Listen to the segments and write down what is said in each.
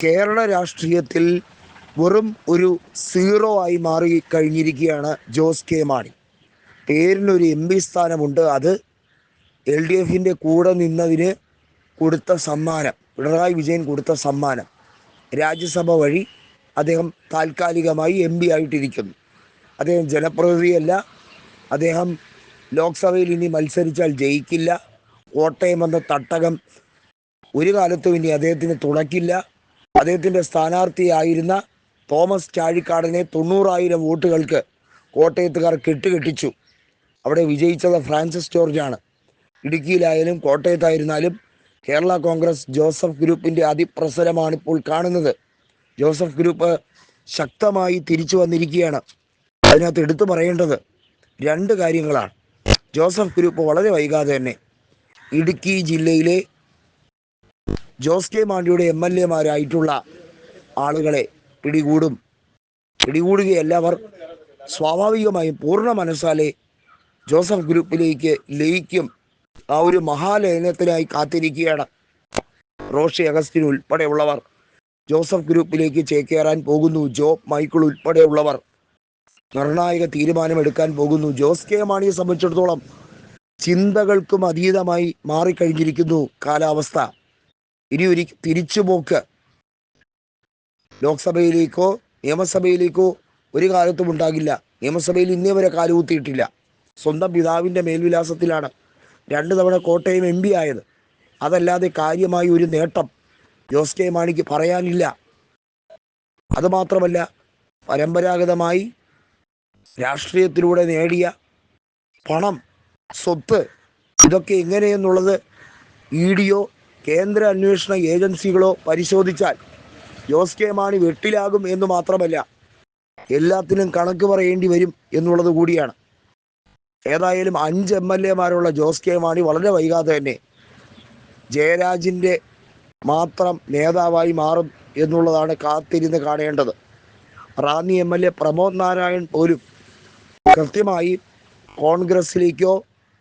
കേരള രാഷ്ട്രീയത്തിൽ വെറും ഒരു സീറോ ആയി മാറി കഴിഞ്ഞിരിക്കുകയാണ് ജോസ് കെ മാണി. പേരിനൊരു MP സ്ഥാനമുണ്ട്. അത് LDFിൻ്റെ കൂടെ നിന്നതിന് കൊടുത്ത സമ്മാനം, പിണറായി വിജയൻ കൊടുത്ത സമ്മാനം. രാജ്യസഭ വഴി അദ്ദേഹം താൽക്കാലികമായി MP ആയിട്ടിരിക്കുന്നു. അദ്ദേഹം ജനപ്രതിനിധിയല്ല. അദ്ദേഹം ലോക്സഭയിൽ ഇനി മത്സരിച്ചാൽ ജയിക്കില്ല. കോട്ടയം എന്ന തട്ടകം ഒരു കാലത്തും ഇനി അദ്ദേഹത്തിന് തുണയ്ക്കില്ല. അദ്ദേഹത്തിൻ്റെ സ്ഥാനാർത്ഥിയായിരുന്ന തോമസ് ചാഴിക്കാടനെ 90,000 വോട്ടുകൾക്ക് കോട്ടയത്തുകാർ കെട്ടുകെട്ടിച്ചു. അവിടെ വിജയിച്ചത് ഫ്രാൻസിസ് ജോർജാണ്. ഇടുക്കിയിലായാലും കോട്ടയത്തായിരുന്നാലും കേരള കോൺഗ്രസ് ജോസഫ് ഗ്രൂപ്പിൻ്റെ അതിപ്രസരമാണ് ഇപ്പോൾ കാണുന്നത്. ജോസഫ് ഗ്രൂപ്പ് ശക്തമായി തിരിച്ചു വന്നിരിക്കുകയാണ്. അതിനകത്ത് എടുത്തു പറയേണ്ടത് 2 കാര്യങ്ങളാണ്. ജോസഫ് ഗ്രൂപ്പ് വളരെ വൈകാതെ തന്നെ ഇടുക്കി ജില്ലയിലെ ജോസ് കെ മാണിയുടെ MLA-മാരായിട്ടുള്ള ആളുകളെ പിടികൂടുകയല്ല, അവർ സ്വാഭാവികമായും പൂർണ്ണ മനസ്സാലെ ജോസഫ് ഗ്രൂപ്പിലേക്ക് ലയിക്കും. ആ ഒരു മഹാലയനത്തിനായി കാത്തിരിക്കുകയാണ്. റോഷി അഗസ്റ്റിൻ ഉൾപ്പെടെയുള്ളവർ ജോസഫ് ഗ്രൂപ്പിലേക്ക് ചേക്കേറാൻ പോകുന്നു. ജോബ് മൈക്കിൾ ഉൾപ്പെടെയുള്ളവർ നിർണായക തീരുമാനമെടുക്കാൻ പോകുന്നു. ജോസ് കെ മാണിയെ സംബന്ധിച്ചിടത്തോളം ചിന്തകൾക്കും അതീതമായി മാറിക്കഴിഞ്ഞിരിക്കുന്നു കാലാവസ്ഥ. ഇനി ഒരു തിരിച്ചുപോക്ക് ലോക്സഭയിലേക്കോ നിയമസഭയിലേക്കോ ഒരു കാലത്തും ഉണ്ടാകില്ല. നിയമസഭയിൽ ഇന്നേ വരെ കാലുകുത്തിയിട്ടില്ല. സ്വന്തം പിതാവിൻ്റെ മേൽവിലാസത്തിലാണ് 2 തവണ കോട്ടയം MP ആയത്. അതല്ലാതെ കാര്യമായി ഒരു നേട്ടം ജോസ് കെ മാണിക്ക് പറയാനില്ല. അതുമാത്രമല്ല, പരമ്പരാഗതമായി രാഷ്ട്രീയത്തിലൂടെ നേടിയ പണം, സ്വത്ത്, ഇതൊക്കെ എങ്ങനെയെന്നുള്ളത് EDയോ കേന്ദ്ര അന്വേഷണ ഏജൻസികളോ പരിശോധിച്ചാൽ ജോസ് കെ മാണി വെട്ടിലാകും എന്ന് മാത്രമല്ല, എല്ലാത്തിനും കണക്ക് പറയേണ്ടി വരും എന്നുള്ളത് കൂടിയാണ്. ഏതായാലും 5 MLA-മാരുള്ള ജോസ് കെ മാണി വളരെ വൈകാതെ തന്നെ ജയരാജിൻ്റെ മാത്രം നേതാവായി മാറും എന്നുള്ളതാണ് കാത്തിരുന്ന് കാണേണ്ടത്. റാന്നി MLA പ്രമോദ് നാരായൺ പോലും കൃത്യമായി കോൺഗ്രസിലേക്കോ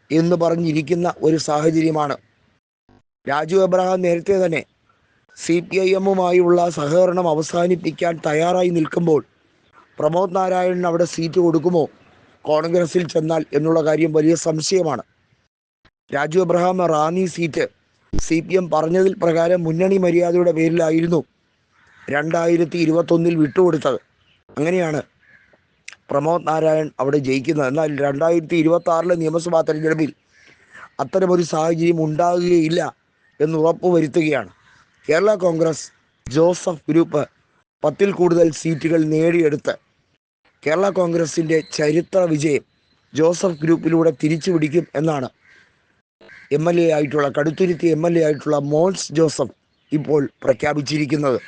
എന്ന് പറഞ്ഞിരിക്കുന്ന ഒരു സാഹചര്യമാണ്. രാജു എബ്രഹാം നേരത്തെ തന്നെ CPIM-ഉമായുള്ള സഹകരണം അവസാനിപ്പിക്കാൻ തയ്യാറായി നിൽക്കുമ്പോൾ പ്രമോദ് നാരായണന് അവിടെ സീറ്റ് കൊടുക്കുമോ കോൺഗ്രസിൽ ചെന്നാൽ എന്നുള്ള കാര്യം വലിയ സംശയമാണ്. രാജു എബ്രഹാം റാന്നി സീറ്റ് CPM പറഞ്ഞതിൽ പ്രകാരം മുന്നണി മര്യാദയുടെ പേരിലായിരുന്നു 2021 വിട്ടുകൊടുത്തത്. അങ്ങനെയാണ് പ്രമോദ് നാരായൺ അവിടെ ജയിക്കുന്നത്. എന്നാൽ 2026 നിയമസഭാ തെരഞ്ഞെടുപ്പിൽ അത്തരമൊരു സാഹചര്യം ഉണ്ടാകുകയില്ല എന്ന് ഉറപ്പുവരുത്തുകയാണ്. കേരള കോൺഗ്രസ് ജോസഫ് ഗ്രൂപ്പ് 10-ൽ കൂടുതൽ സീറ്റുകൾ നേടിയെടുത്ത് കേരള കോൺഗ്രസിൻ്റെ ചരിത്ര വിജയം ജോസഫ് ഗ്രൂപ്പിലൂടെ തിരിച്ചു പിടിക്കും എന്നാണ് കടുത്തുരുത്തി MLA ആയിട്ടുള്ള മോൻസ് ജോസഫ് ഇപ്പോൾ പ്രഖ്യാപിച്ചിരിക്കുന്നത്.